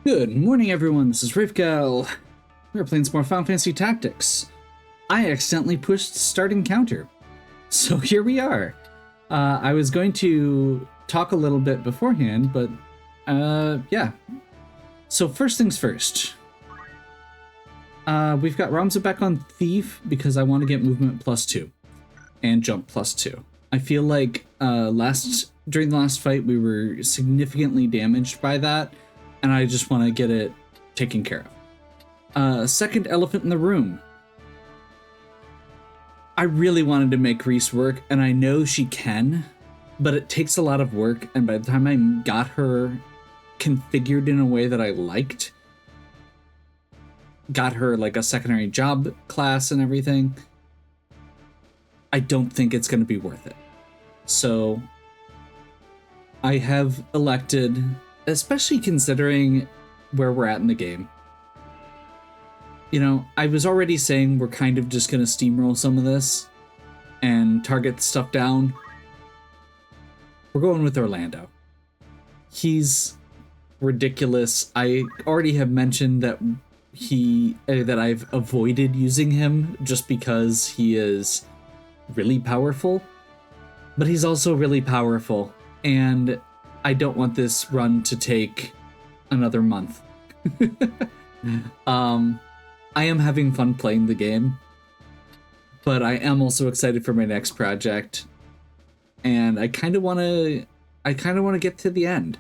Good morning, everyone. This is Rivka. We're playing some more Final Fantasy Tactics. I accidentally pushed Start Encounter, so here we are. I was going to talk a little bit beforehand, but yeah. So first things first. We've got Ramza back on Thief because I want to get movement +2 and jump +2. I feel like during the last fight we were significantly damaged by that, and I just want to get it taken care of. Second elephant in the room. I really wanted to make Reese work, and I know she can, but it takes a lot of work, and by the time I got her configured in a way that I liked, got her like a secondary job class and everything, I don't think it's going to be worth it. So I have elected, especially considering where we're at in the game. You know, I was already saying we're kind of just going to steamroll some of this and target stuff down. We're going with Orlando. He's ridiculous. I already have mentioned that that I've avoided using him just because he is really powerful, but he's also really powerful, and I don't want this run to take another month. I am having fun playing the game, but I am also excited for my next project, and I kind of want to get to the end,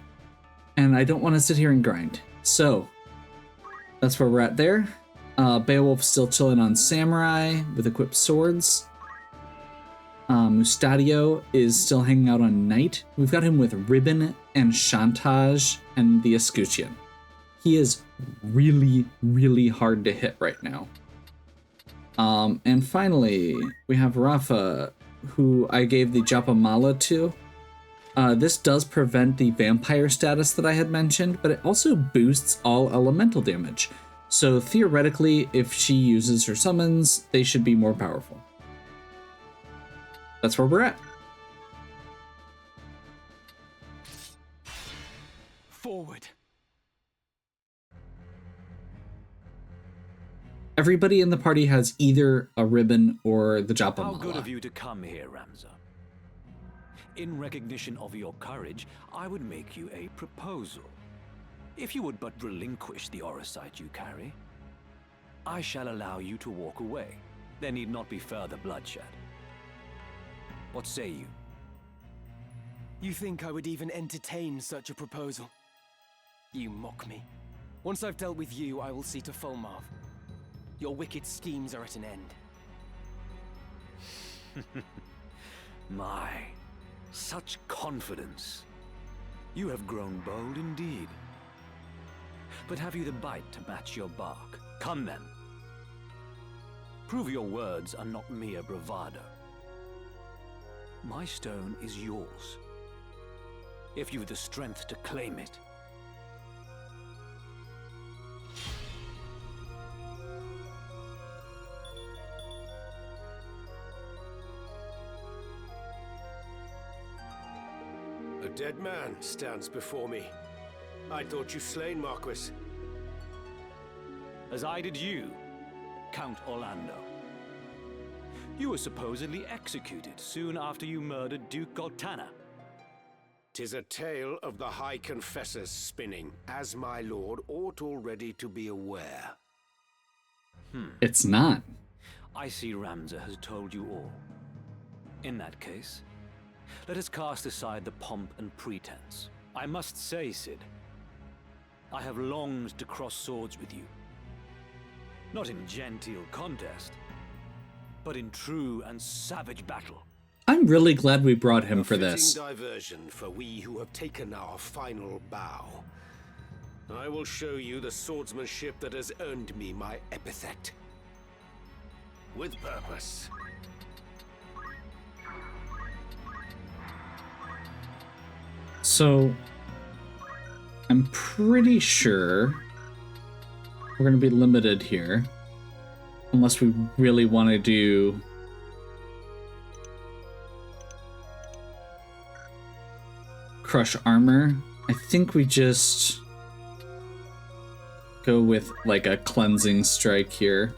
and I don't want to sit here and grind. So that's where we're at there. Beowulf's still chilling on Samurai with equipped swords. Mustadio is still hanging out on Knight. We've got him with Ribbon and Chantage and the Escutcheon. He is really, really hard to hit right now. And finally, we have Rafa, who I gave the Japamala to. This does prevent the vampire status that I had mentioned, but it also boosts all elemental damage. So theoretically, if she uses her summons, they should be more powerful. That's where we're at. Forward. Everybody in the party has either a ribbon or the Japamala. How good of you to come here, Ramza. In recognition of your courage, I would make you a proposal. If you would but relinquish the Orisight you carry, I shall allow you to walk away. There need not be further bloodshed. What say you? You think I would even entertain such a proposal? You mock me. Once I've dealt with you, I will see to Fulmarv. Your wicked schemes are at an end. My, such confidence. You have grown bold indeed. But have you the bite to match your bark? Come then. Prove your words are not mere bravado. My stone is yours, if you've the strength to claim it. A dead man stands before me. I thought you slain, Marquis. As I did you, Count Orlando. You were supposedly executed soon after you murdered Duke Goltana. 'Tis a tale of the High Confessor's spinning, as my lord ought already to be aware. It's not. I see Ramza has told you all. In that case, let us cast aside the pomp and pretense. I must say, Cid, I have longed to cross swords with you. Not in genteel contest, but in true and savage battle. I'm really glad we brought him for this. A fitting diversion for we who have taken our final bow. I will show you the swordsmanship that has earned me my epithet. With purpose. So, I'm pretty sure we're going to be limited here. Unless we really want to do crush armor. I think we just go with like a cleansing strike here.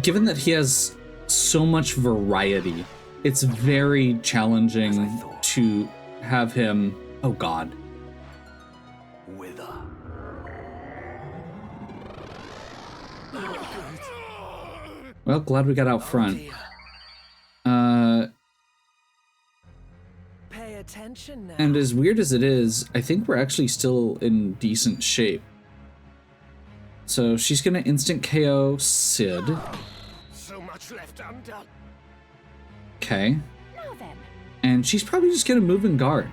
Given that he has so much variety, it's very challenging to have him. Oh God. Wither. Well, glad we got out front. Pay attention now. And as weird as it is, I think we're actually still in decent shape. So she's gonna instant KO Sid. So much left undone. Okay. Now then. And she's probably just gonna move and guard.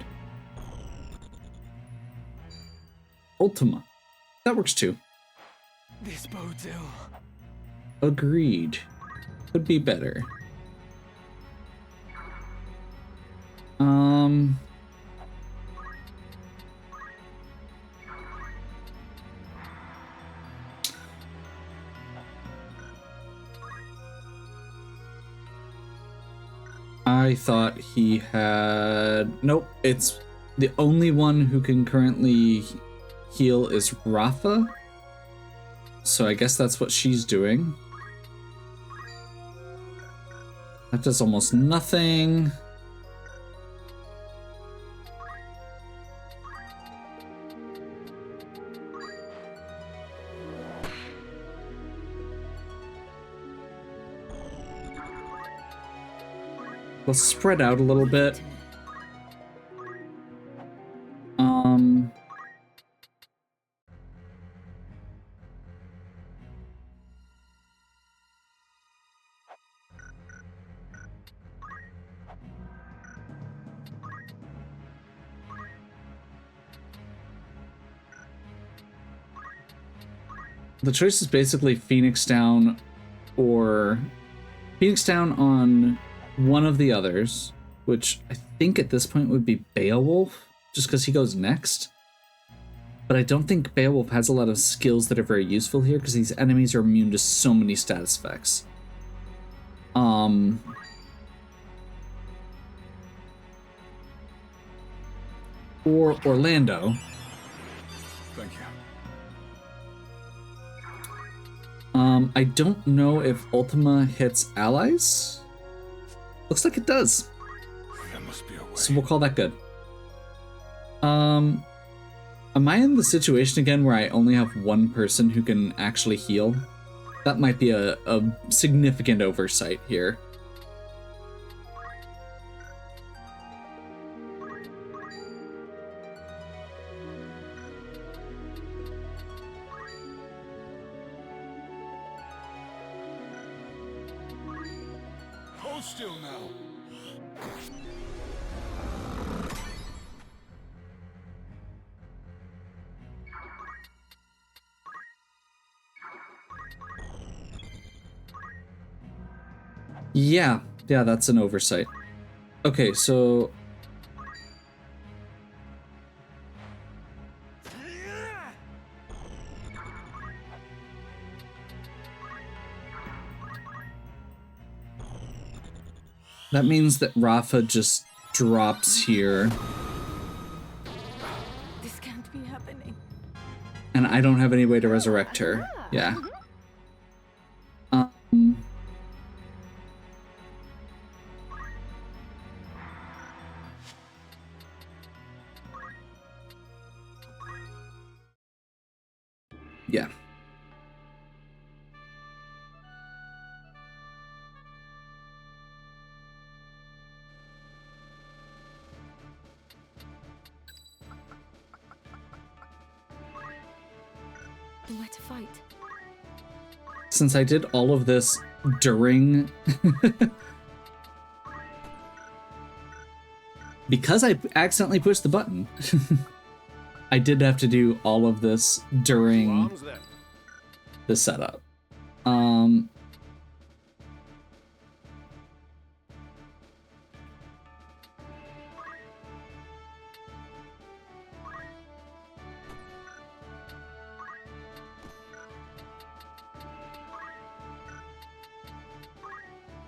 Ultima. That works too. This bodes ill. Agreed. Could be better. I thought he had... Nope, it's the only one who can currently heal is Rafa. So I guess that's what she's doing. That does almost nothing. Let's spread out a little bit. The choice is basically Phoenix down or Phoenix down on one of the others, which I think at this point would be Beowulf, just because he goes next. But I don't think Beowulf has a lot of skills that are very useful here because these enemies are immune to so many status effects. Or Orlando. Thank you. I don't know if Ultima hits allies. Looks like it does. There must be a way. So we'll call that good. Am I in the situation again where I only have one person who can actually heal? That might be a significant oversight here. Hold still now. Yeah, that's an oversight. Okay, so... that means that Rafa just drops here. This can't be happening. And I don't have any way to resurrect her. Yeah. Yeah. Then where to fight? Since I did all of this during... because I accidentally pushed the button. I did have to do all of this during the setup.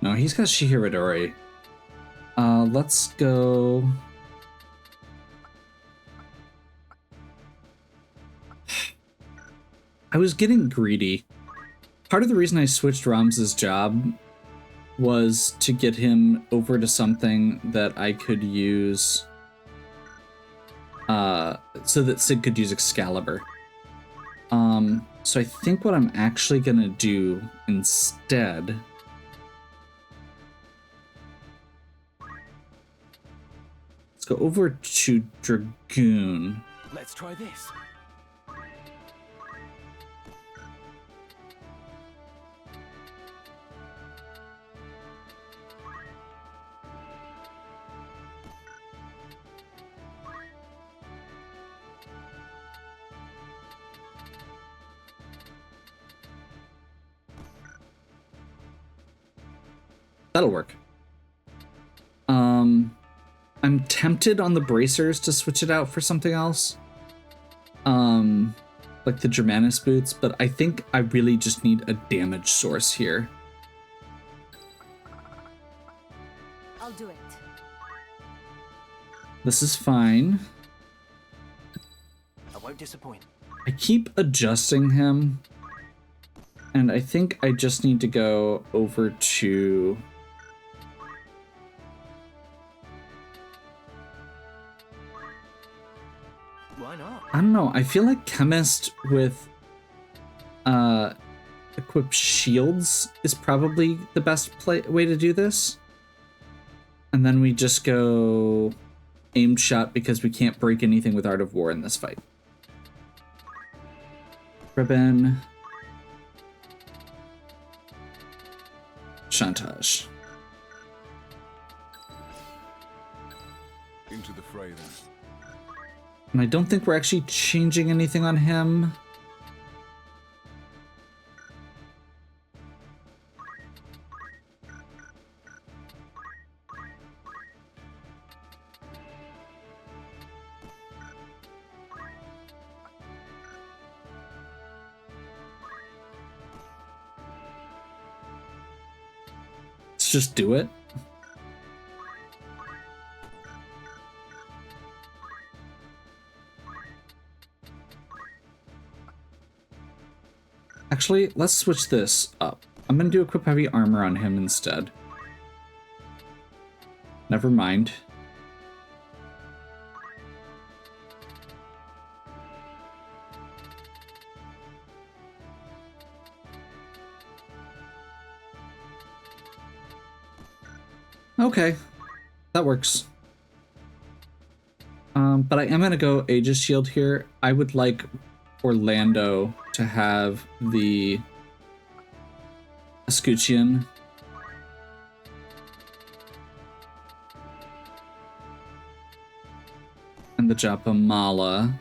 No, he's got Shihirodori. Let's go I was getting greedy. Part of the reason I switched Ram's job was to get him over to something that I could use, so that Sid could use Excalibur. So I think what I'm actually gonna do instead, let's go over to Dragoon. Let's try this. That'll work. I'm tempted on the bracers to switch it out for something else. Like the Germanus boots, but I think I really just need a damage source here. I'll do it. This is fine. I won't disappoint. I keep adjusting him, and I think I just need to go over to... Why not? I don't know, I feel like Chemist with equipped shields is probably the best way to do this. And then we just go aimed shot because we can't break anything with Art of War in this fight. Ribbon. Chantage. Into the fray then. And I don't think we're actually changing anything on him. Let's just do it. Actually, let's switch this up. I'm gonna do equip heavy armor on him instead. Never mind. Okay, that works. But I am gonna go Aegis Shield here. I would like Orlando to have the Escutcheon. And the Japamala.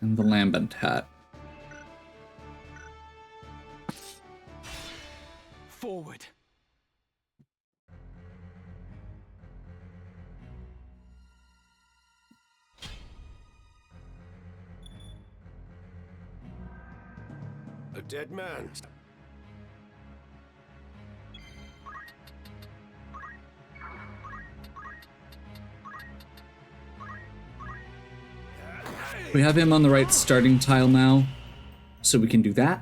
And the Lambent hat. Forward. A dead man. We have him on the right starting tile now, so we can do that.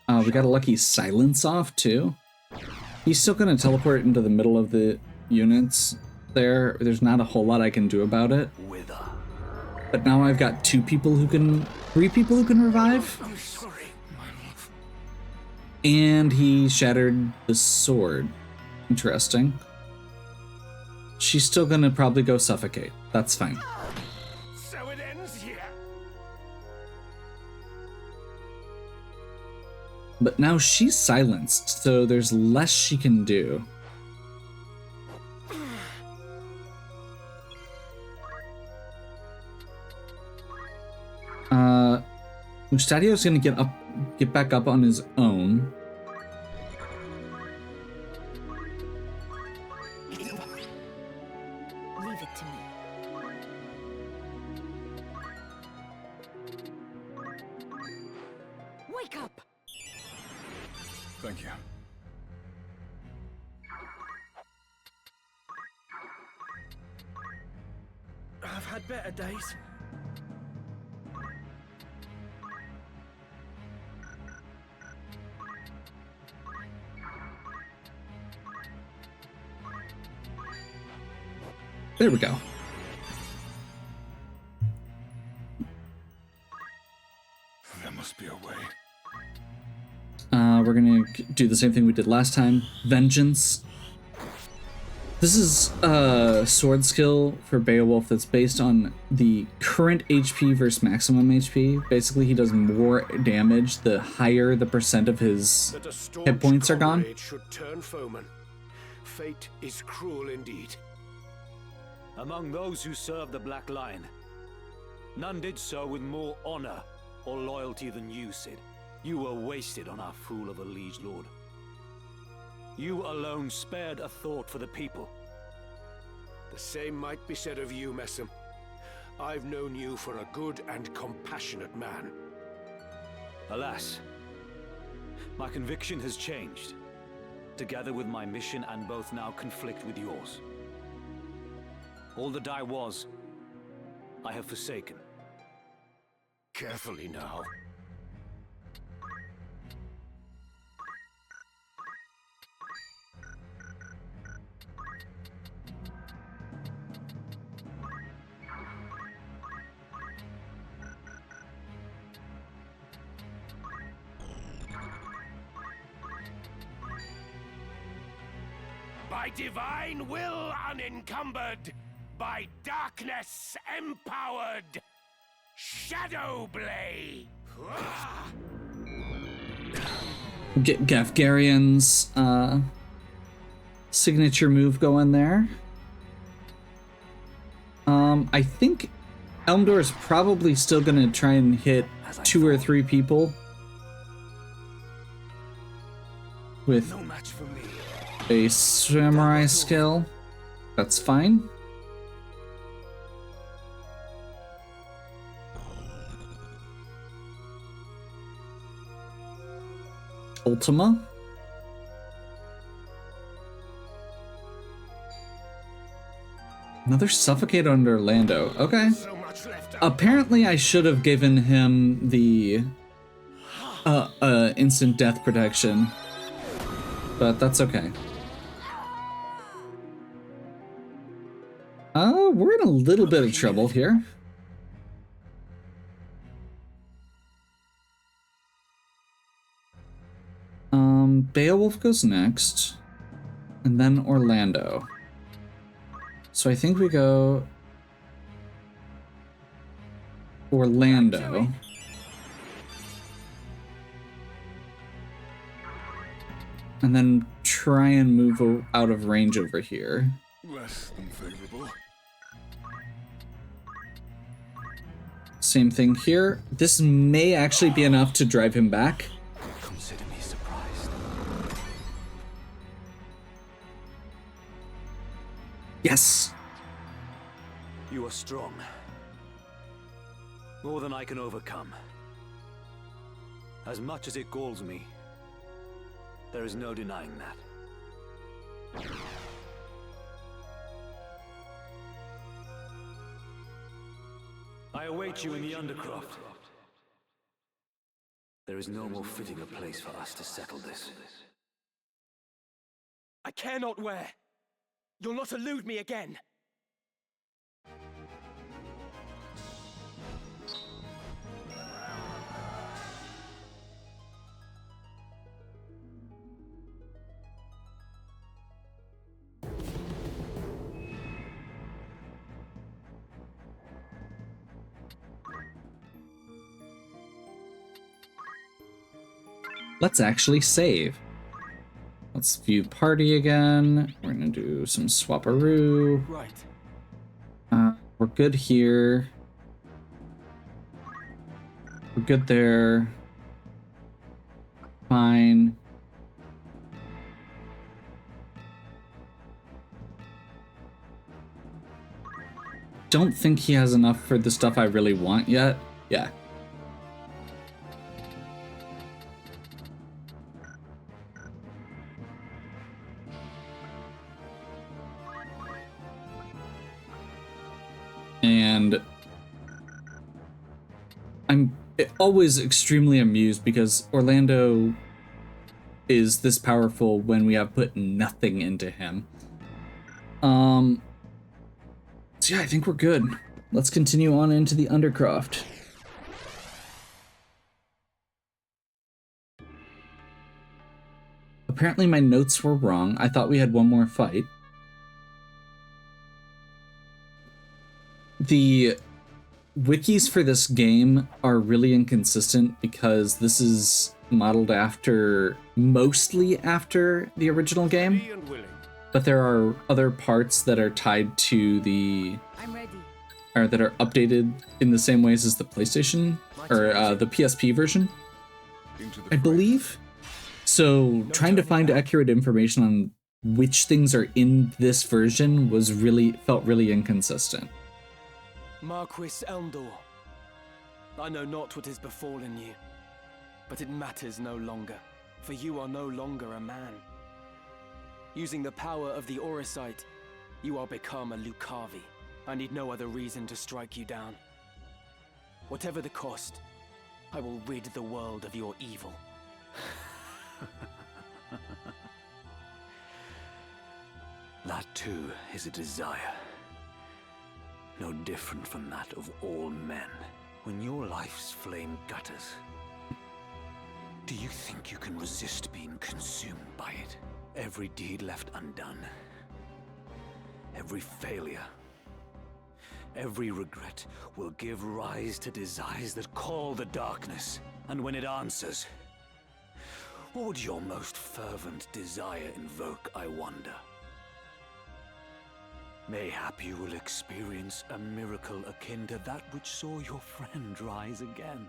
We got a lucky silence off too. He's still gonna teleport into the middle of the units there. There's not a whole lot I can do about it. Wither. But now I've got three people who can revive. I'm sorry, my love. And he shattered the sword. Interesting. She's still gonna probably go suffocate. That's fine. So it ends here. But now she's silenced, so there's less she can do. Mustadio's gonna get back up on his own. Leave it to me. Wake up! Thank you. better days. There we go. There must be a way. We're gonna do the same thing we did last time. Vengeance. This is a sword skill for Beowulf that's based on the current HP versus maximum HP. Basically, he does more damage the higher the percent of his That a staunch hit points are gone. comrade should turn foeman. Fate is cruel indeed. Among those who served the Black Line, none did so with more honor or loyalty than you, Cid. You were wasted on our fool of a liege lord. You alone spared a thought for the people. The same might be said of you, Messam. I've known you for a good and compassionate man. Alas, my conviction has changed, together with my mission, and both now conflict with yours. All that I was, I have forsaken. Carefully now. By divine will unencumbered, by darkness empowered, Shadow Blade! Get Gafgarian's signature move going there. I think Elmdor is probably still gonna try and hit 2 or 3 people with No match for me. a samurai skill. That's fine. Ultima. Another suffocate under Orlando. Okay. So much left out. Apparently I should have given him the instant death protection. But that's okay. We're in a little bit of trouble here. Beowulf goes next, and then Orlando. So I think we go Orlando. And then try and move out of range over here. Less than favorable. Same thing here. This may actually be enough to drive him back. Consider me surprised. Yes! You are strong. More than I can overcome. As much as it galls me, there is no denying that. I await you in the Undercroft. There is no more fitting a place for us to settle this. I care not where. You'll not elude me again. Let's actually save. Let's view party again. We're gonna do some swaparoo. Right. We're good here. We're good there. Fine. Don't think he has enough for the stuff I really want yet. Yeah. And I'm always extremely amused because Orlando is this powerful when we have put nothing into him. So yeah, I think we're good. Let's continue on into the Undercroft. Apparently my notes were wrong. I thought we had one more fight. The wikis for this game are really inconsistent because this is modeled mostly after the original game. But there are other parts that are tied to I'm ready. or that are updated in the same ways as the PlayStation or the PSP version, I believe. So trying to find accurate information on which things are in this version felt really inconsistent. Marquis Elmdor, I know not what has befallen you, but it matters no longer, for you are no longer a man. Using the power of the Auracite, you are become a Lucavi. I need no other reason to strike you down. Whatever the cost, I will rid the world of your evil. That too is a desire. No different from that of all men. When your life's flame gutters, do you think you can resist being consumed by it? Every deed left undone, every failure, every regret will give rise to desires that call the darkness. And when it answers, what would your most fervent desire invoke, I wonder? Mayhap you will experience a miracle akin to that which saw your friend rise again.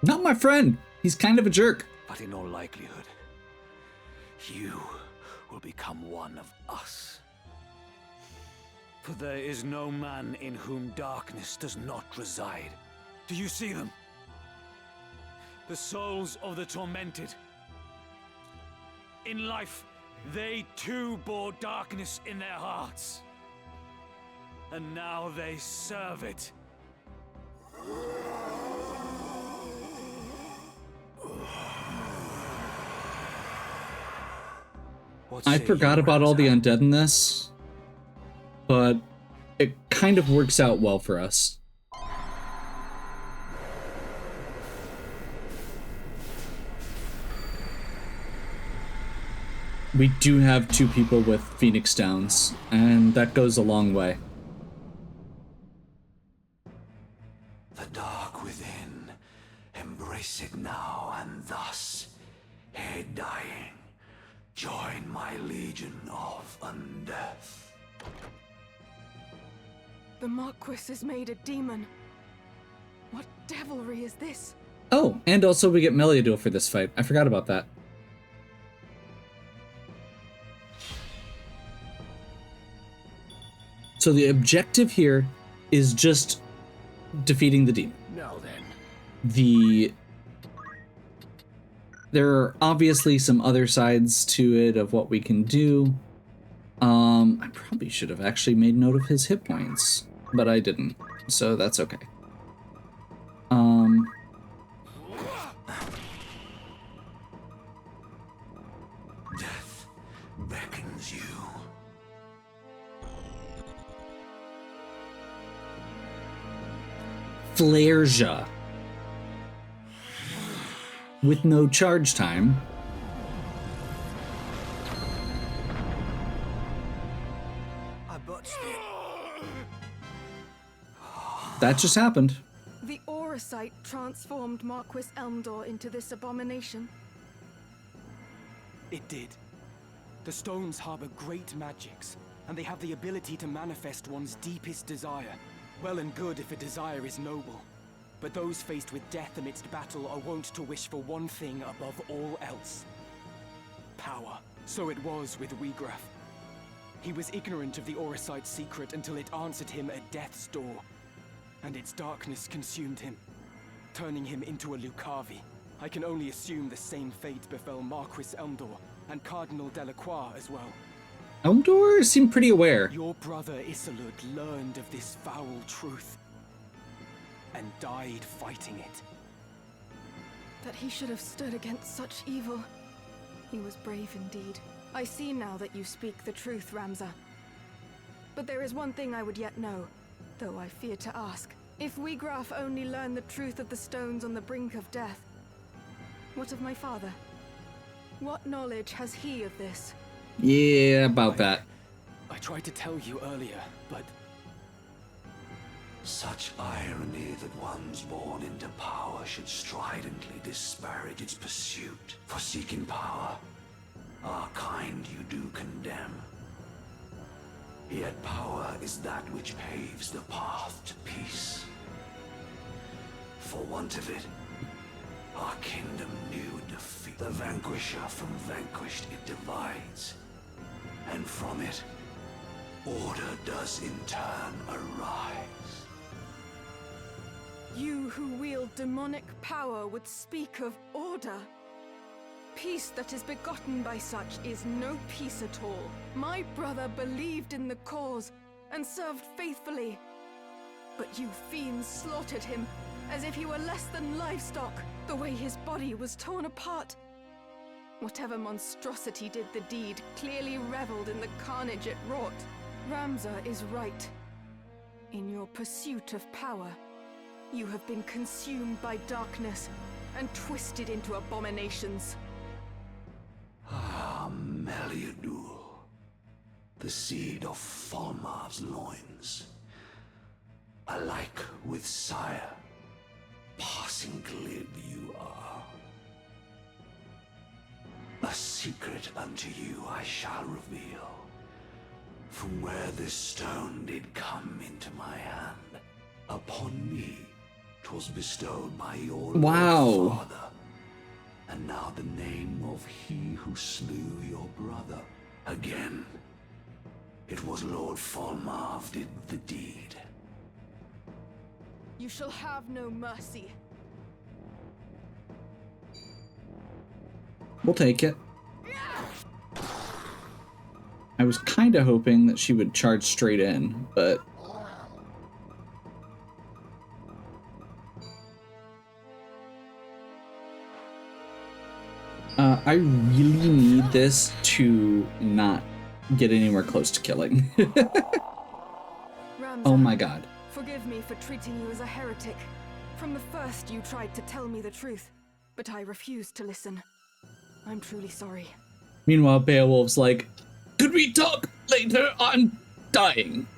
Not my friend. He's kind of a jerk. But in all likelihood, you will become one of us. For there is no man in whom darkness does not reside. Do you see them? The souls of the tormented. In life, they too bore darkness in their hearts. And now they serve it. I forgot about all the undead in this, but it kind of works out well for us. We do have 2 people with Phoenix Downs, and that goes a long way. The dark within, embrace it now, and thus, ere dying, join my legion of undeath. The Marquis is made a demon. What devilry is this? Oh, and also we get Meliador for this fight. I forgot about that. So the objective here is just defeating the demon. Now then. There are obviously some other sides to it of what we can do. I probably should have actually made note of his hit points, but I didn't, so that's okay. Death beckons you. Flareja. With no charge time. I botched it. That just happened. The Auracite transformed Marquis Elmdor into this abomination. It did. The stones harbor great magics, and they have the ability to manifest one's deepest desire. Well and good if a desire is noble. But those faced with death amidst battle are wont to wish for one thing above all else. Power. So it was with Wiegraf. He was ignorant of the Auracite's secret until it answered him at death's door. And its darkness consumed him, turning him into a Lucavi. I can only assume the same fate befell Marquis Elmdor, and Cardinal Delacroix as well. Eldor seemed pretty aware. Your brother Isolud learned of this foul truth and died fighting it. That he should have stood against such evil. He was brave indeed. I see now that you speak the truth, Ramza. But there is one thing I would yet know, though I fear to ask. If Wiegraf only learned the truth of the stones on the brink of death, what of my father? What knowledge has he of this? Yeah, about that. I tried to tell you earlier, but Such irony that ones born into power should stridently disparage its pursuit. For seeking power, our kind you do condemn. Yet power is that which paves the path to peace. For want of it, our kingdom knew defeat. The vanquisher from vanquished it divides. And from it, order does in turn arise. You who wield demonic power would speak of order. Peace that is begotten by such is no peace at all. My brother believed in the cause and served faithfully. But you fiends slaughtered him as if he were less than livestock, the way his body was torn apart. Whatever monstrosity did the deed clearly reveled in the carnage it wrought. Ramza is right. In your pursuit of power, you have been consumed by darkness and twisted into abominations. Ah, Meliadul, the seed of Falmar's loins. Alike with sire, passing glib you are. A secret unto you I shall reveal. From where this stone did come into my hand, upon me 'twas bestowed by your Wow. Lord Father. And now the name of he who slew your brother. Again, it was Lord Falmar did the deed. You shall have no mercy. We'll take it. I was kind of hoping that she would charge straight in, but I really need this to not get anywhere close to killing. Ramza, Oh my god. forgive me for treating you as a heretic. From the first you tried to tell me the truth, but I refused to listen. I'm truly sorry. Meanwhile, Beowulf's like, could we talk later? I'm dying.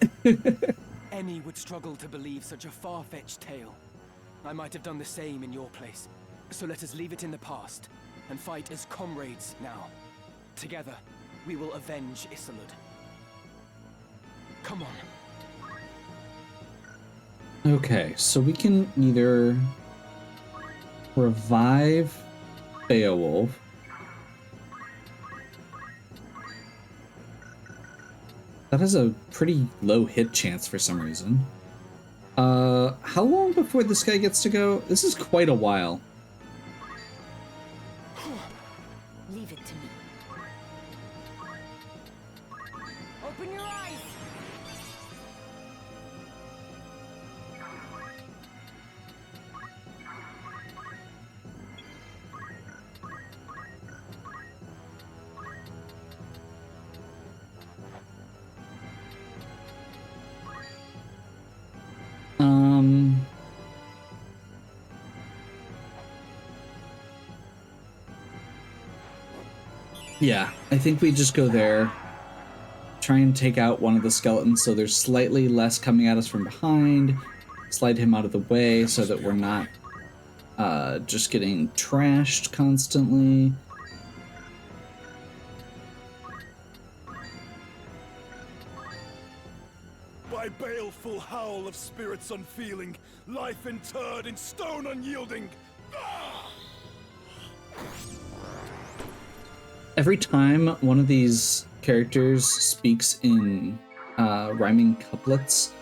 any would struggle to believe such a far-fetched tale. I might have done the same in your place. So let us leave it in the past and fight as comrades now. Together, we will avenge Isolud. Come on. Okay, so we can either revive Beowulf. That has a pretty low hit chance for some reason. How long before this guy gets to go? This is quite a while. Leave it to me. Open your eyes! Yeah, I think we just go there, try and take out one of the skeletons so there's slightly less coming at us from behind, slide him out of the way so that we're not just getting trashed constantly. By baleful howl of spirits unfeeling, life interred in stone unyielding. Every time one of these characters speaks in rhyming couplets,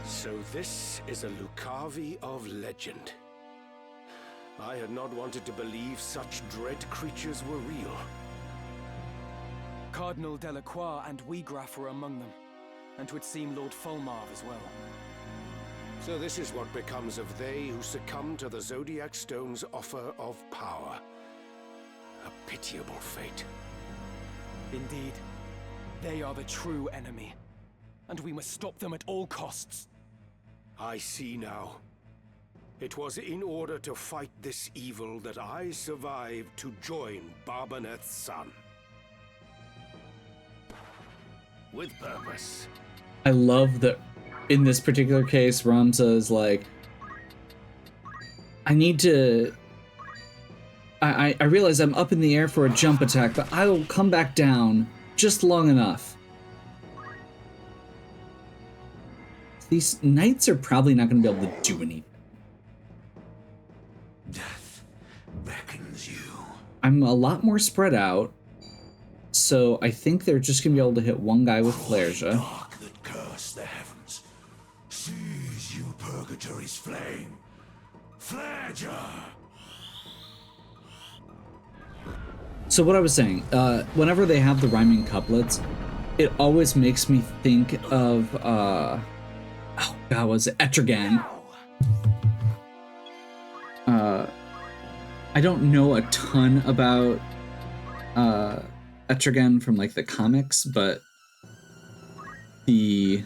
So this is a Lucavi of legend. I had not wanted to believe such dread creatures were real. Cardinal Delacroix and Wiegraf were among them, and 'twould seem Lord Fulmarv as well. So this is what becomes of they who succumb to the Zodiac Stone's offer of power. A pitiable fate. Indeed, they are the true enemy, and we must stop them at all costs. I see now. It was in order to fight this evil that I survived to join Barbaneth's son. With purpose. I love that in this particular case, Ramza is like, I need to... I realize I'm up in the air for a jump attack, but I will come back down just long enough. These knights are probably not going to be able to do anything. Death beckons you. I'm a lot more spread out, so I think they're just going to be able to hit one guy with Flareja. Dark that curse the heavens. Seize you purgatory's flame. Flareja! So what I was saying, whenever they have the rhyming couplets, it always makes me think of, oh god, was it Etrigan? I don't know a ton about Etrigan from like the comics, but the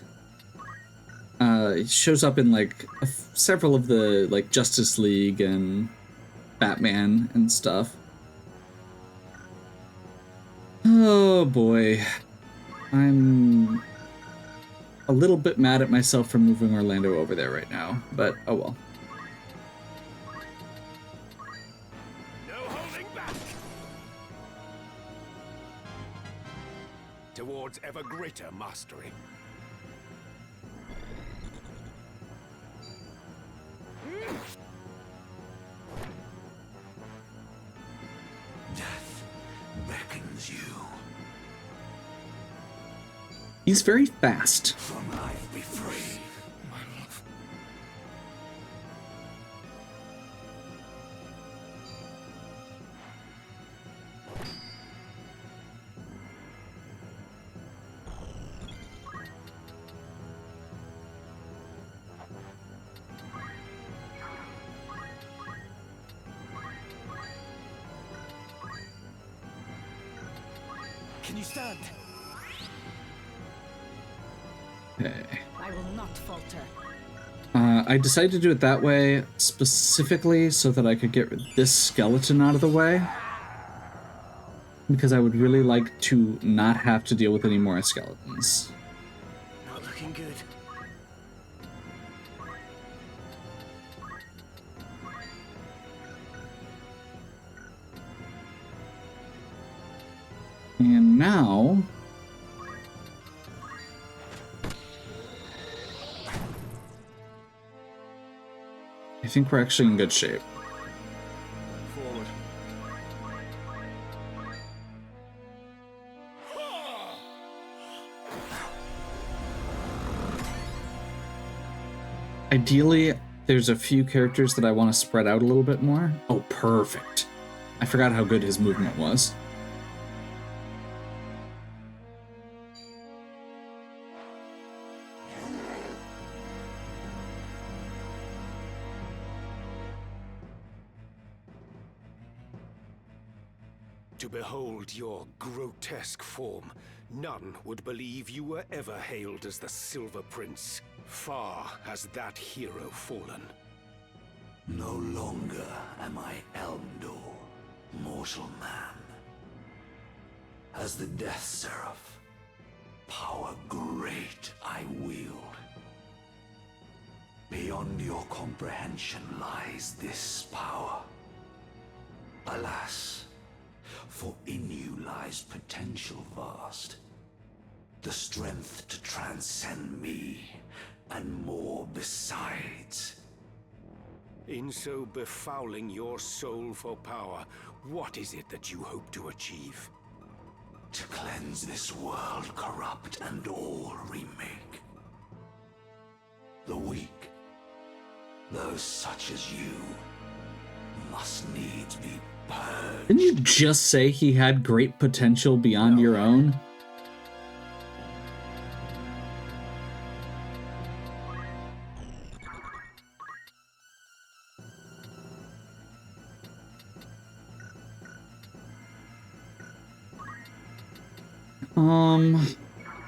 it shows up in like several of the like Justice League and Batman and stuff. Oh boy, I'm a little bit mad at myself for moving Orlando over there right now, but oh well. No holding back! Towards ever greater mastery. Death beckons you. He's very fast. From life be free. My love. Can you stand? Okay. I will not falter. I decided to do it that way specifically so that I could get this skeleton out of the way. Because I would really like to not have to deal with any more skeletons. Not looking good. And now... I think we're actually in good shape. Forward. Ideally, there's a few characters that I want to spread out a little bit more. Oh, perfect. I forgot how good his movement was. To behold your grotesque form, none would believe you were ever hailed as the Silver Prince. Far has that hero fallen. No longer am I Elmdor, mortal man. As the Death Seraph, power great I wield. Beyond your comprehension lies this power. Alas, for in you lies potential vast. The strength to transcend me, and more besides. In so befouling your soul for power, what is it that you hope to achieve? To cleanse this world corrupt and all remake. The weak, those such as you, must needs be Didn't you just say he had great potential beyond your own?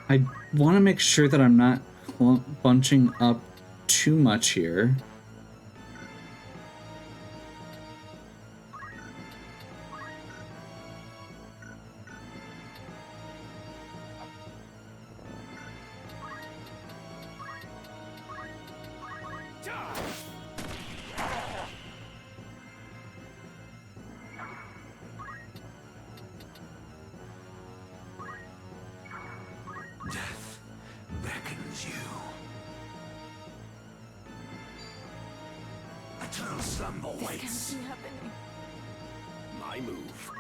I want to make sure that I'm not bunching up too much here. Death beckons you. Eternal slumber waits. Can't be happening. My move.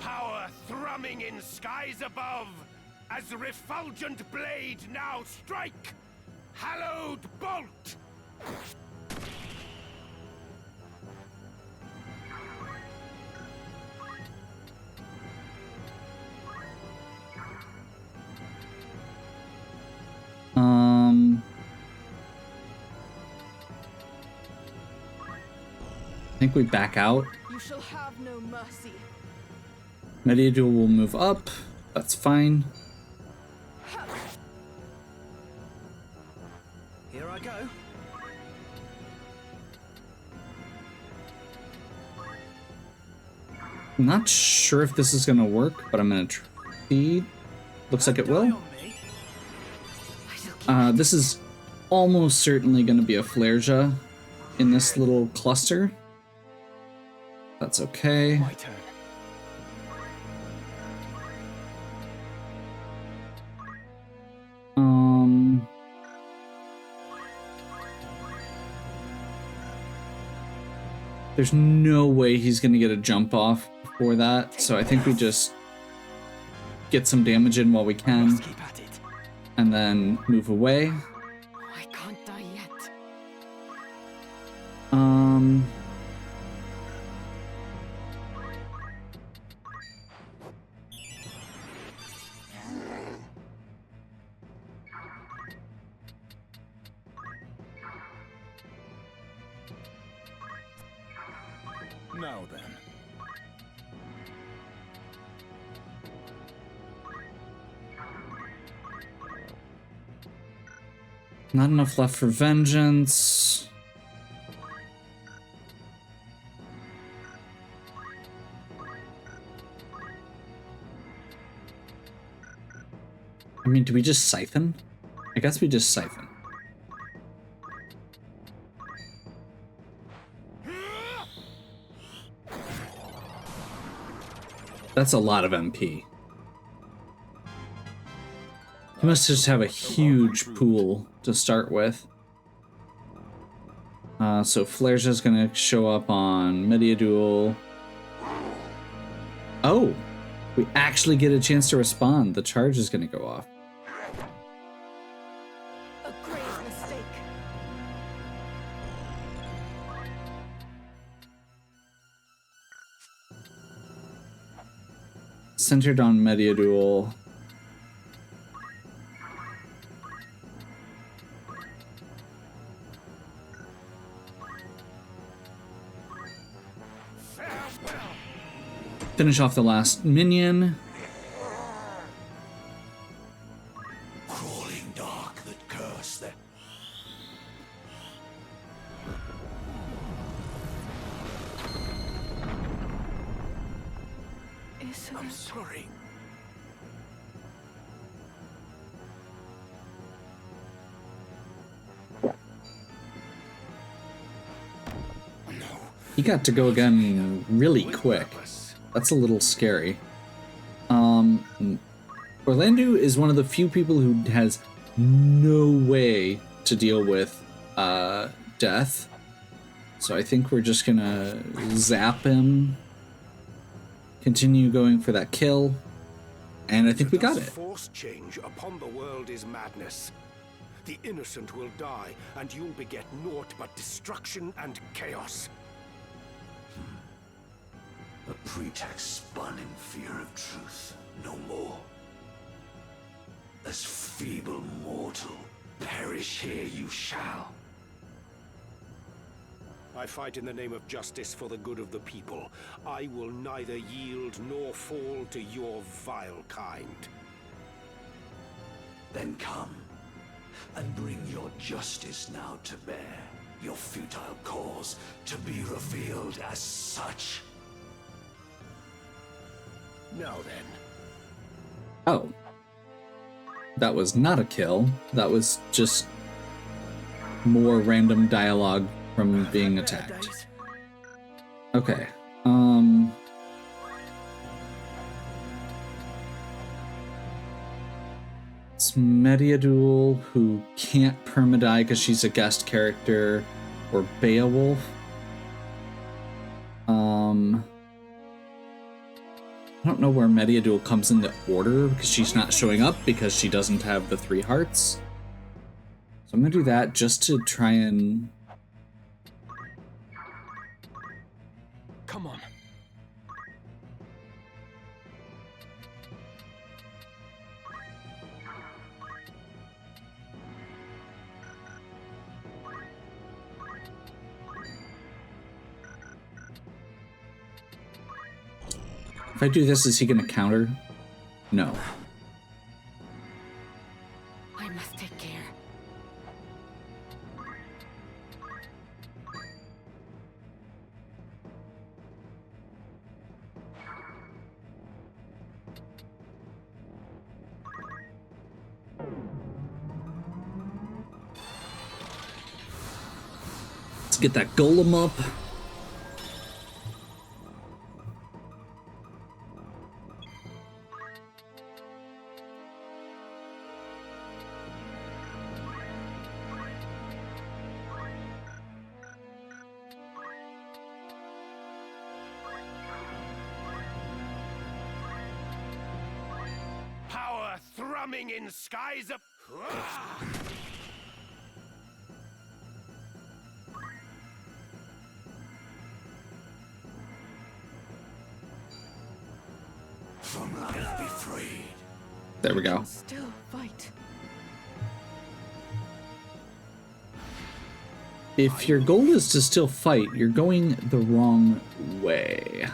Power thrumming in skies above, as the refulgent blade now strike. Hallowed bolt! I think we back out. You shall have no mercy. Mediaduel will move up. That's fine. Here I go. I'm not sure if this is gonna work, but I'm gonna try. Looks like it will. This is almost certainly gonna be a Flareja in this little cluster. That's okay. My turn. There's no way he's gonna get a jump off before that, so I think we just get some damage in while we can, Must keep at it. and then move away. I can't die yet. Now then. Not enough left for vengeance. I mean, do we just siphon? I guess we just siphon. That's a lot of MP. He must just have a huge pool to start with. So Flareja's gonna show up on Mediaduel. Oh! We actually get a chance to respond. The charge is gonna go off. A grave mistake. Centered on Mediaduel. Finish off the last minion. Crawling dark that curse the... I'm sorry. He got to go again really quick. That's a little scary. Orlando is one of the few people who has no way to deal with death. So I think we're just gonna zap him. Continue going for that kill. And I think we got it. Force change upon the world is madness. The innocent will die, and you'll beget naught but destruction and chaos. A pretext spun in fear of truth, no more. As feeble mortal, perish here you shall. I fight in the name of justice for the good of the people. I will neither yield nor fall to your vile kind. Then come, and bring your justice now to bear. Your futile cause to be revealed as such. Now then. Oh. That was not a kill. That was just more random dialogue from being attacked. Okay. It's Mediadul, who can't permadie because she's a guest character, or Beowulf. I don't know where Mediadul comes into order because she's not showing up because she doesn't have the 3 hearts. So I'm gonna do that just to try and... Come on. If I do this, is he gonna counter? No. I must take care. Let's get that golem up. Power thrumming in skies up. From life be freed. There we go. Still fight. If your goal is to still fight, you're going the wrong way.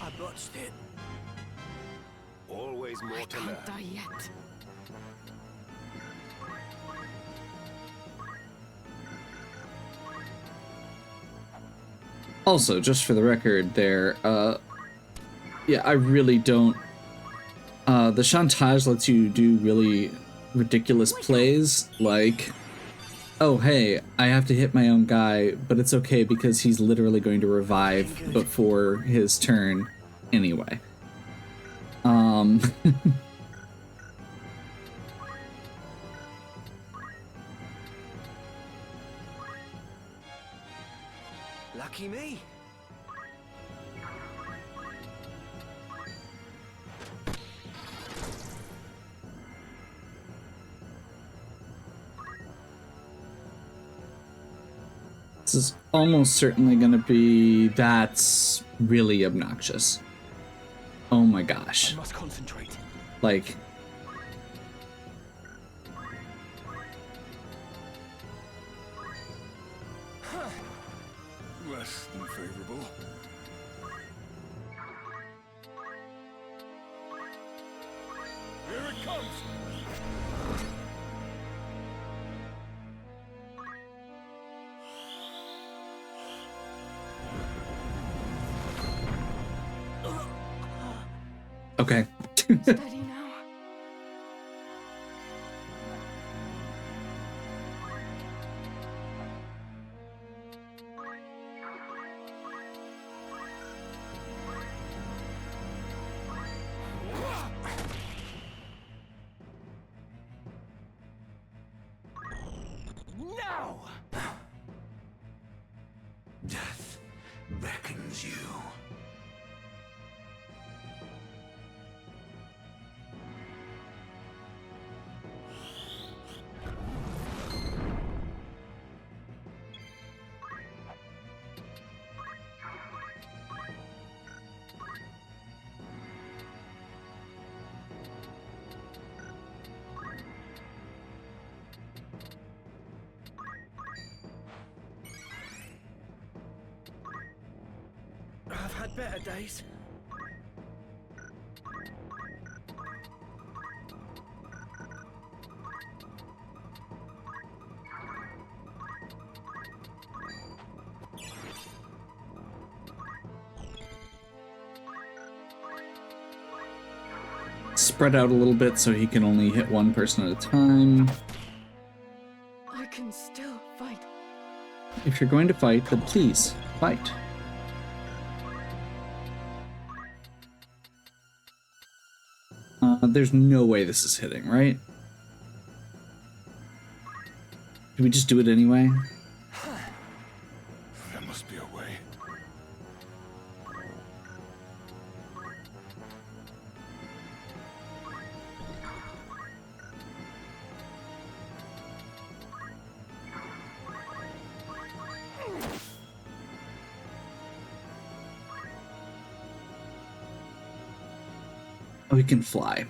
I botched it. Always more I to can't learn. die yet. Also, just for the record there, yeah, I really don't... the Chantage lets you do really ridiculous plays, like, oh, hey, I have to hit my own guy, but it's okay because he's literally going to revive before his turn anyway. Lucky me. This is almost certainly going to be... That's really obnoxious. Oh my gosh. I must concentrate. Like... Less than favorable. Here it comes! Okay. Steady now. Now! Death beckons you. I've had better days. Spread out a little bit so he can only hit one person at a time. I can still fight. If you're going to fight, then please, fight. There's no way this is hitting, right? Do we just do it anyway? There must be a way. Oh, he can fly.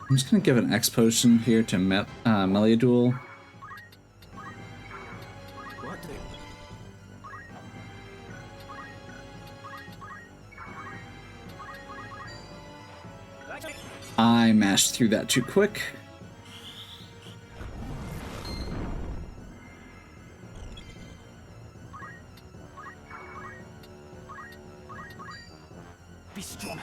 I'm just gonna give an X potion here to Meliadul. What do? I mashed through that too quick. Be strong.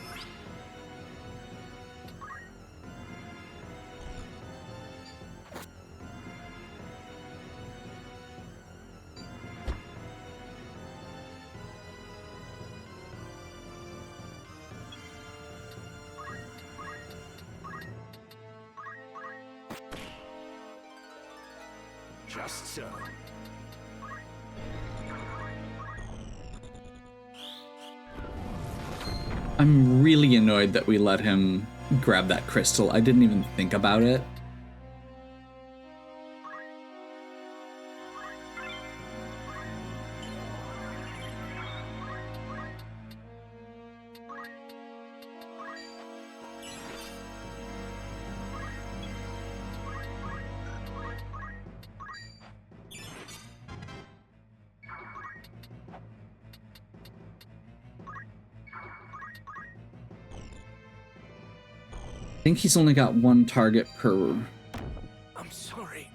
Just so. I'm really annoyed that we let him grab that crystal. I didn't even think about it. I think he's only got one target per... I'm sorry.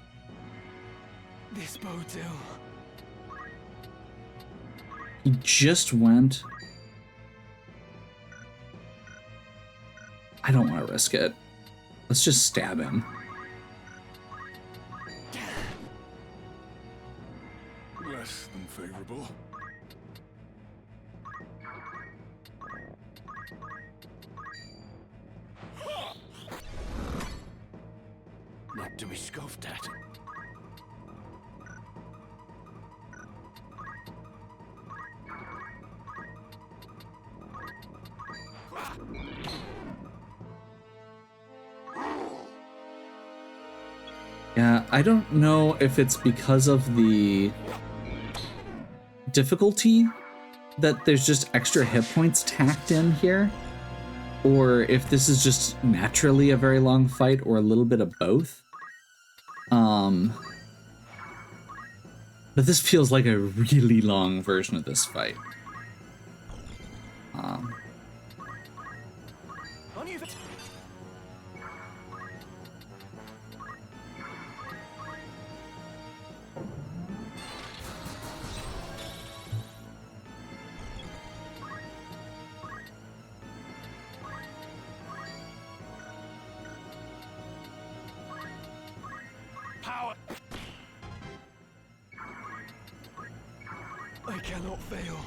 This bodes ill. He just went... I don't want to risk it. Let's just stab him. Less than favorable. Not to be scoffed at. Yeah, I don't know if it's because of the difficulty that there's just extra hit points tacked in here, or if this is just naturally a very long fight, or a little bit of both. But this feels like a really long version of this fight. I cannot fail.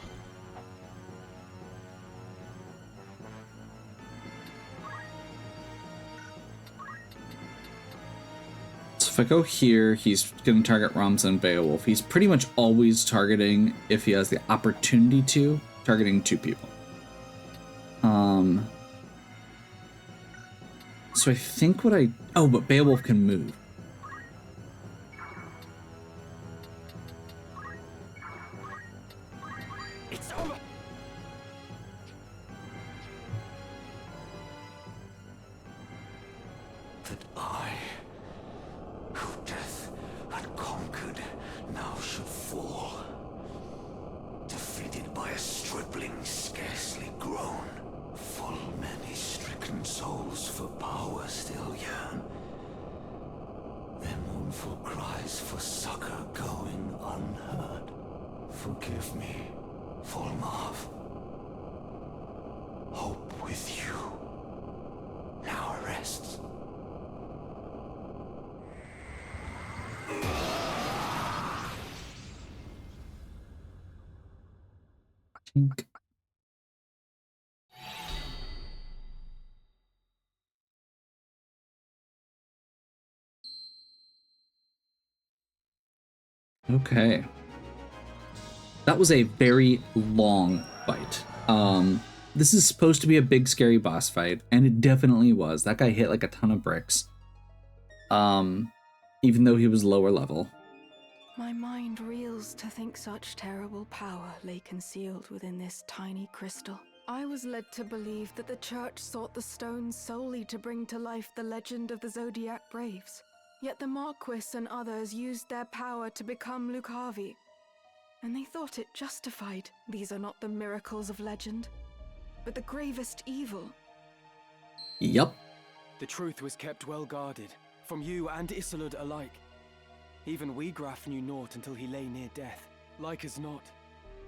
So if I go here, he's going to target Ramza and Beowulf. He's pretty much always targeting, if he has the opportunity to, targeting 2 people. So I think what oh, but Beowulf can move. It's over. That I, who death had conquered, now should fall. Defeated by a stripling scarcely grown. Full many stricken souls for power still yearn. Their mournful cries for succor going unheard. Forgive me, Volmarv. Hope with you now rests. Tink. Okay. That was a very long fight. This is supposed to be a big scary boss fight, and it definitely was. That guy hit like a ton of bricks. Even though he was lower level. My mind reels to think such terrible power lay concealed within this tiny crystal. I was led to believe that the church sought the stones solely to bring to life the legend of the Zodiac Braves. Yet the Marquis and others used their power to become Lucavi, and they thought it justified. These are not the miracles of legend, but the gravest evil. Yup. The truth was kept well guarded, from you and Isolde alike. Even Wiegraf knew naught until he lay near death. Like as not,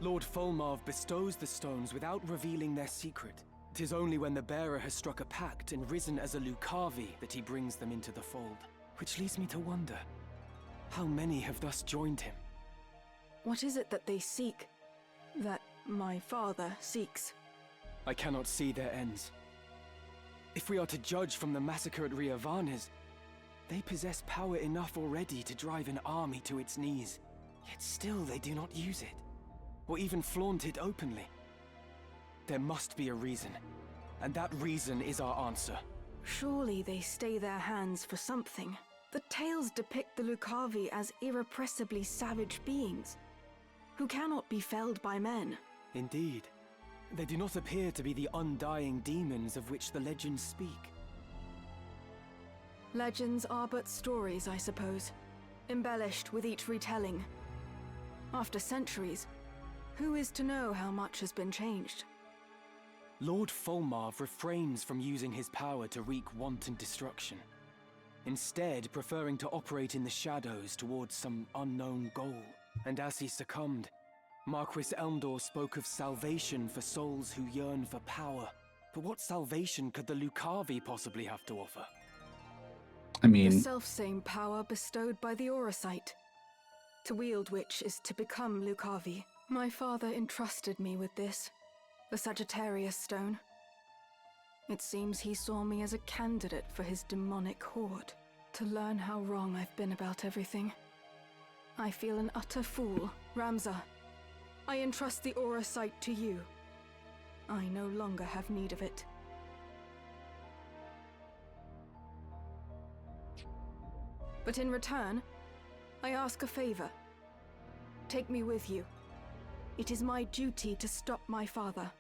Lord Volmarv bestows the stones without revealing their secret. 'Tis only when the bearer has struck a pact and risen as a Lucavi that he brings them into the fold. Which leads me to wonder, how many have thus joined him? What is it that they seek? That my father seeks? I cannot see their ends. If we are to judge from the massacre at Riovanes, they possess power enough already to drive an army to its knees. Yet still they do not use it, or even flaunt it openly. There must be a reason, and that reason is our answer. Surely they stay their hands for something. The tales depict the Lucavi as irrepressibly savage beings, who cannot be felled by men. Indeed. They do not appear to be the undying demons of which the legends speak. Legends are but stories, I suppose, embellished with each retelling. After centuries, who is to know how much has been changed? Lord Volmarv refrains from using his power to wreak wanton destruction, instead preferring to operate in the shadows towards some unknown goal. And as he succumbed, Marquis Elmdor spoke of salvation for souls who yearn for power. But what salvation could the Lucavi possibly have to offer? I mean, The selfsame power bestowed by the Auracite, to wield which is to become Lucavi. My father entrusted me with this, the Sagittarius Stone. It seems he saw me as a candidate for his demonic horde. To learn how wrong I've been about everything, I feel an utter fool. Ramza, I entrust the Auracite to you. I no longer have need of it. But in return, I ask a favor. Take me with you. It is my duty to stop my father.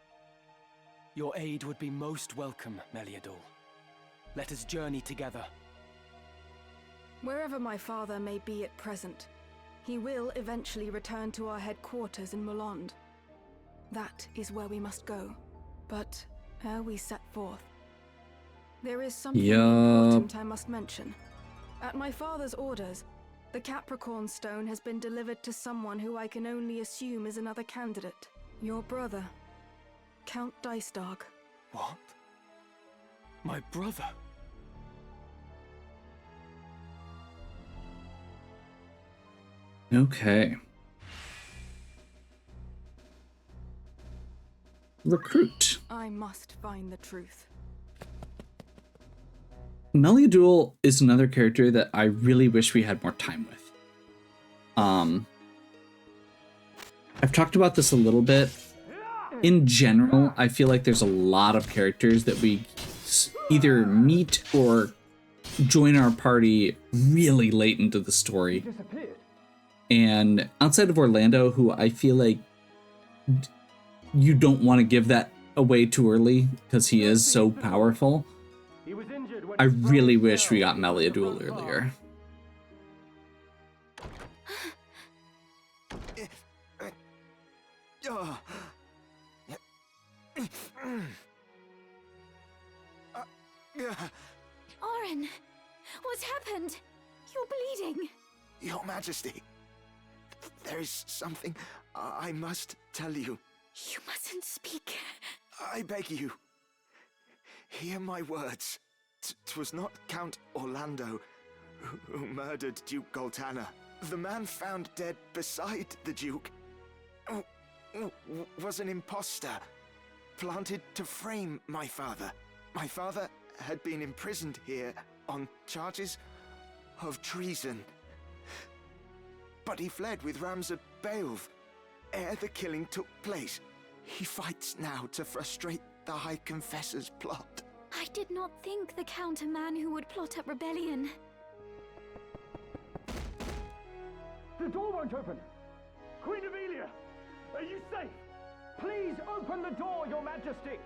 Your aid would be most welcome, Meliador. Let us journey together. Wherever my father may be at present, he will eventually return to our headquarters in Molond. That is where we must go. But ere we set forth, there is something important I must mention. At my father's orders, the Capricorn Stone has been delivered to someone who I can only assume is another candidate. Your brother, Count Dicedog. What? My brother? okay. recruit. I must find the truth. Meliadul is another character that I really wish we had more time with. I've talked about this a little bit. In general, I feel like there's a lot of characters that we either meet or join our party really late into the story. And outside of Orlando, who I feel like you don't want to give that away too early because he is so powerful, I really wish we got Meliadul earlier. Oren, what's happened? You're bleeding. Your Majesty, there is something I must tell you. You mustn't speak. I beg you, hear my words. 'Twas not Count Orlando who murdered Duke Goltana. The man found dead beside the Duke was an impostor, planted to frame my father. My father had been imprisoned here on charges of treason. But he fled with Ramza Beowulf ere the killing took place. He fights now to frustrate the High Confessor's plot. I did not think the Count a man who would plot up rebellion. The door won't open! Queen Ivalice, are you safe? Please open the door, Your Majesty!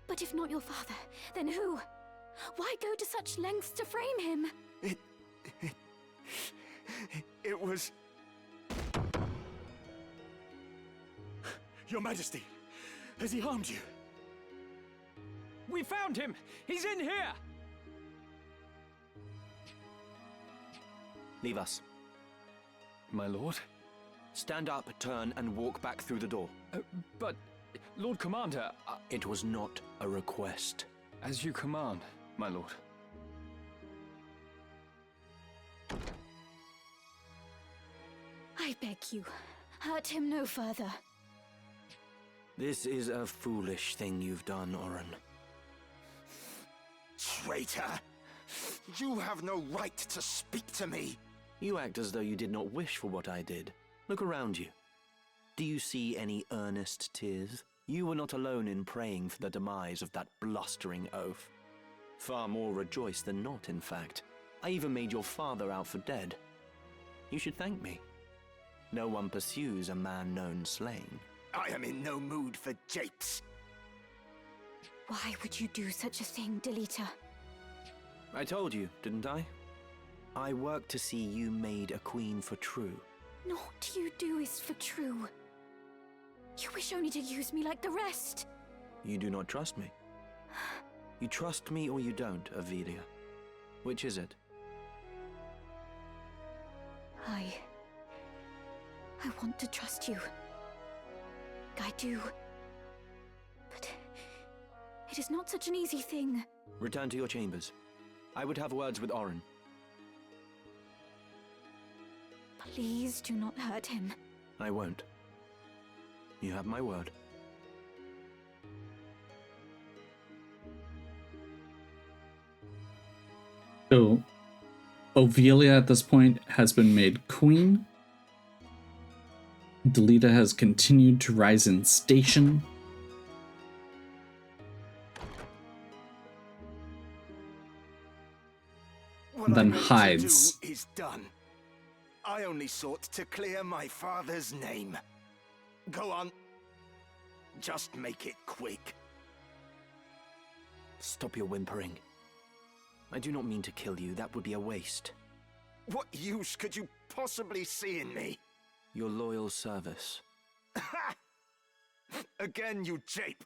But if not your father, then who? Why go to such lengths to frame him? It was... Your Majesty, has he harmed you? We found him! He's in here! Leave us. My lord? Stand up, turn, and walk back through the door. But, Lord Commander, It was not a request. as you command, my lord. I beg you, hurt him no further. This is a foolish thing you've done, Oren. Traitor! You have no right to speak to me! You act as though you did not wish for what I did. Look around you. Do you see any earnest tears? You were not alone in praying for the demise of that blustering oaf. Far more rejoiced than not, in fact. I even made your father out for dead. You should thank me. No one pursues a man known slain. I am in no mood for japes. Why would you do such a thing, Delita? I told you, didn't I? I work to see you made a queen for true. Naught you do is for true. You wish only to use me like the rest. You do not trust me. You trust me or you don't, Ivalice. Which is it? I want to trust you. I do. But it is not such an easy thing. Return to your chambers. I would have words with Oren. Please do not hurt him. I won't. You have my word. So, Ovelia at this point has been made queen. Delita has continued to rise in station. What Then I meant hides. to do is done. I only sought to clear my father's name. Go on. Just make it quick. Stop your whimpering. I do not mean to kill you. That would be a waste. What use could you possibly see in me? Your loyal service. Again, you jape.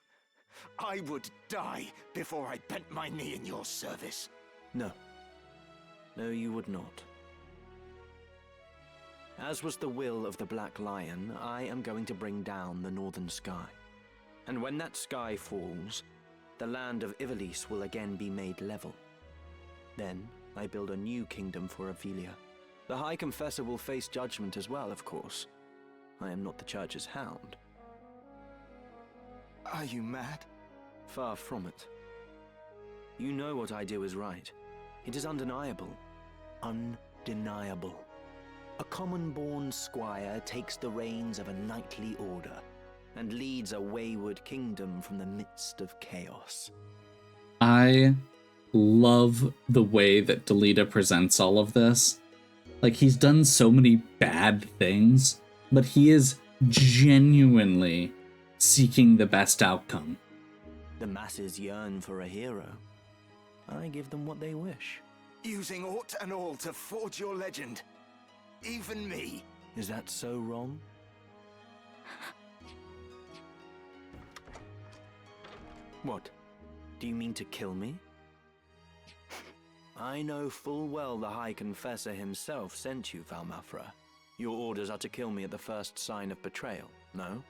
I would die before I bent my knee in your service. No. No, you would not. As was the will of the Black Lion, I am going to bring down the northern sky. And when that sky falls, the land of Ivalice will again be made level. Then, I build a new kingdom for Ivalice. The High Confessor will face judgment as well, of course. I am not the Church's hound. Are you mad? Far from it. You know what I do is right. It is undeniable. Undeniable. A common-born squire takes the reins of a knightly order and leads a wayward kingdom from the midst of chaos. I love the way that Delita presents all of this. Like, he's done so many bad things, but he is genuinely seeking the best outcome. The masses yearn for a hero. I give them what they wish. Using aught and all to forge your legend. Even me. Is that so wrong? What? Do you mean to kill me? I know full well the High Confessor himself sent you, Valmafra. Your orders are to kill me at the first sign of betrayal, no?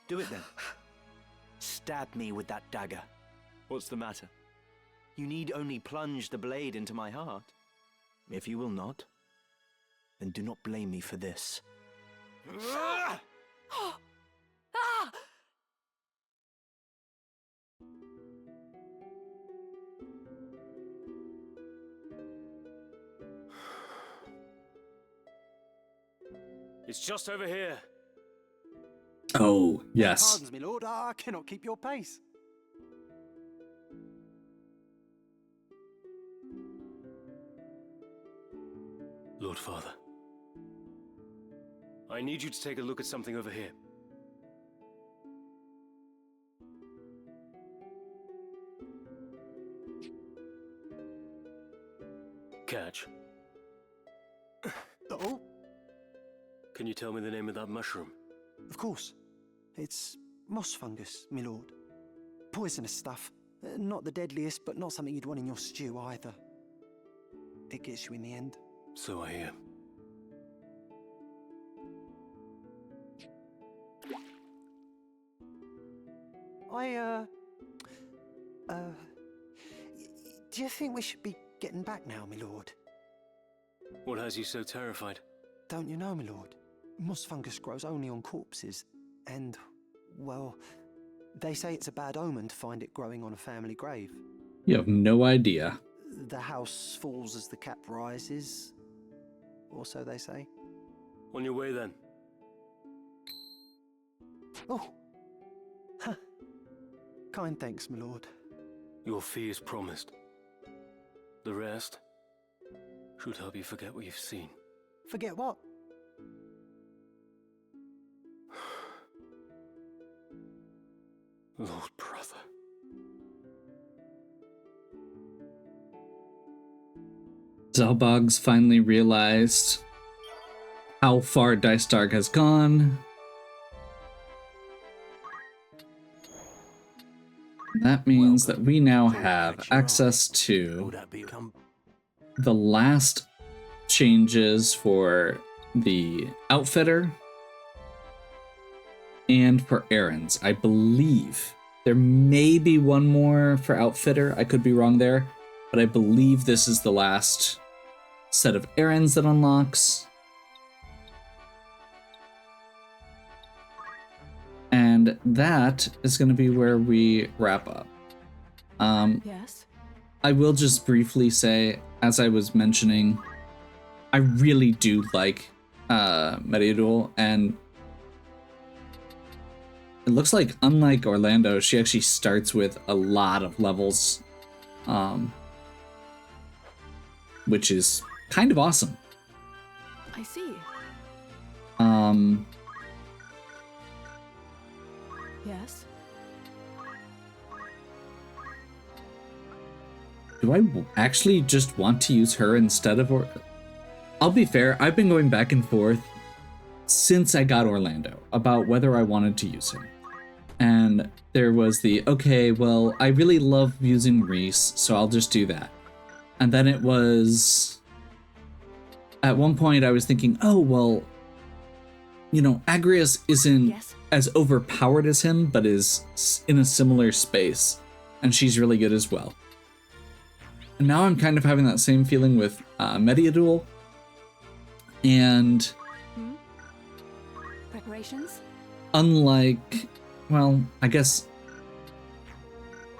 Do it then. Stab me with that dagger. What's the matter? You need only plunge the blade into my heart. If you will not, then do not blame me for this. It's just over here. Oh, yes. Pardons me, Lord, I cannot keep your pace. Lord Father, I need you to take a look at something over here. Catch. Oh? Can you tell me the name of that mushroom? Of course. It's moss fungus, my lord. Poisonous stuff. Not the deadliest, but not something you'd want in your stew either. It gets you in the end. So I hear. Do you think we should be getting back now, my lord? What has you so terrified? Don't you know, my lord? Moss fungus grows only on corpses, and, well, they say it's a bad omen to find it growing on a family grave. You have no idea. The house falls as the cap rises, or so they say. On your way then. Oh! Huh. Kind thanks, my lord. Your fee is promised. The rest should help you forget what you've seen. Forget what? Lord brother. Zelbog's finally realized how far Dice Dark has gone. That means that we now have access to the last changes for the outfitter and for errands. I believe there may be one more for outfitter. I could be wrong there, but I believe this is the last set of errands that unlocks. And that is going to be where we wrap up. Yes? I will just briefly say, as I was mentioning, I really do like Medieval, and it looks like, unlike Orlando, she actually starts with a lot of levels, which is kind of awesome. I see. Yes? Do I actually just want to use her instead of I'll be fair, I've been going back and forth since I got Orlando about whether I wanted to use him. And there was the, okay, well, I really love using Reese, so I'll just do that. And then it was, at one point I was thinking, oh, well, you know, Agrias isn't as overpowered as him, but is in a similar space, and she's really good as well. And now I'm kind of having that same feeling with Mediaduel, and preparations? Unlike, well, I guess,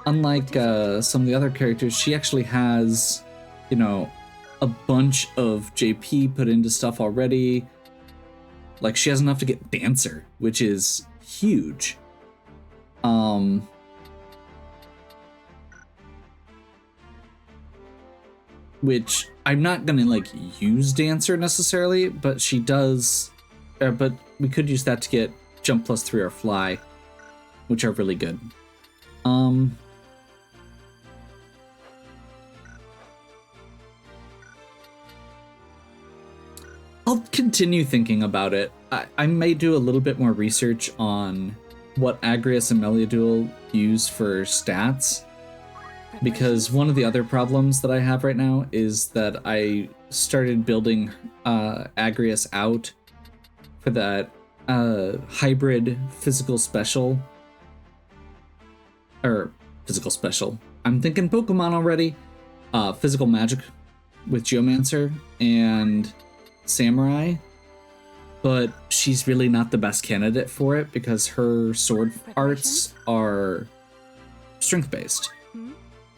unlike some of the other characters, she actually has, you know, a bunch of JP put into stuff already. Like, she has enough to get Dancer, which is huge. Which I'm not gonna like use Dancer necessarily, but she does. But we could use that to get Jump +3 or Fly, which are really good. I'll continue thinking about it. I may do a little bit more research on what Agrias and Meliadul use for stats, because one of the other problems that I have right now is that I started building Agrias out for that hybrid physical special. Or physical special. I'm thinking Pokemon already. Physical magic with Geomancer and Samurai. But she's really not the best candidate for it because her sword arts are strength-based.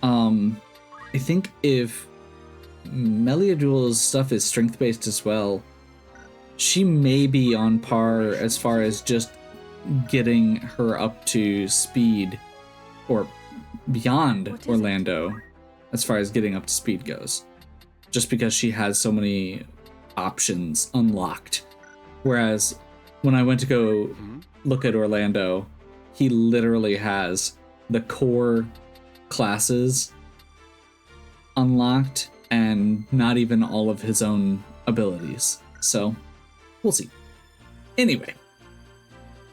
I think if Meliadul's stuff is strength-based as well, she may be on par as far as just getting her up to speed or beyond Orlando as far as getting up to speed goes. Just because she has so many options unlocked. Whereas when I went to go look at Orlando, he literally has the core classes unlocked and not even all of his own abilities. So we'll see. Anyway,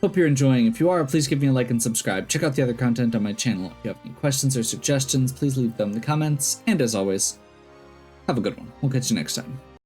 hope you're enjoying. If you are, please give me a like and subscribe. Check out the other content on my channel. If you have any questions or suggestions, please leave them in the comments. And as always, have a good one. We'll catch you next time.